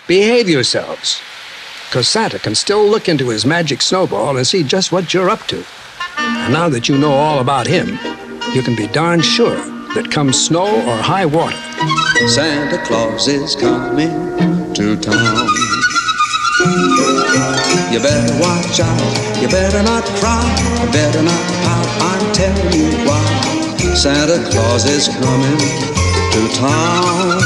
behave yourselves, because Santa can still look into his magic snowball and see just what you're up to. And now that you know all about him, you can be darn sure that come snow or high water, Santa Claus is coming to town. You better watch out, you better not cry, you better not pout, I'm telling you why. Santa Claus is coming to town.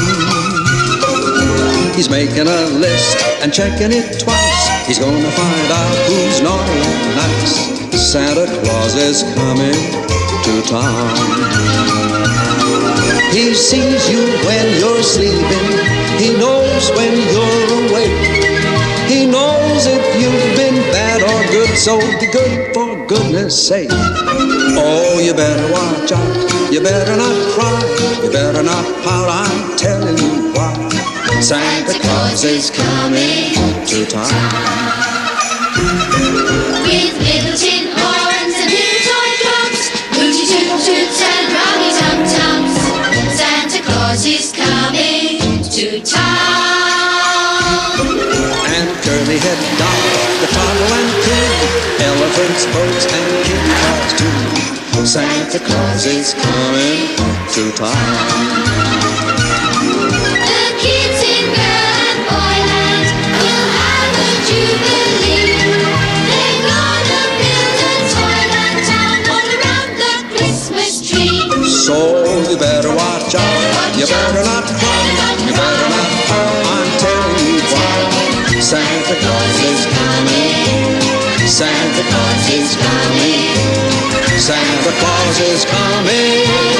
He's making a list and checking it twice. He's gonna find out who's naughty and nice. Santa Claus is coming to town. He sees you when you're sleeping. He knows when you're awake. He knows if you've been bad or good, so be good for goodness sake. Oh, you better watch out, you better not cry, you better not pout, I'm telling you why. Santa Claus is coming to town. With little tin horns and little toy drums, hooty toot toots and rowdy tum tums, Santa Claus is coming to town. And curly-headed dolls, the toddle and cool, elephants, boats, and kitty cars too. Santa Claus is coming to town. The kids in girl and boyland will have a jubilee. They're gonna build a toyland town all around the Christmas tree. So you better watch out, you better not cry, you better not pout, I'm telling you why. Santa Claus is coming, Santa Claus is coming, Santa Claus is coming.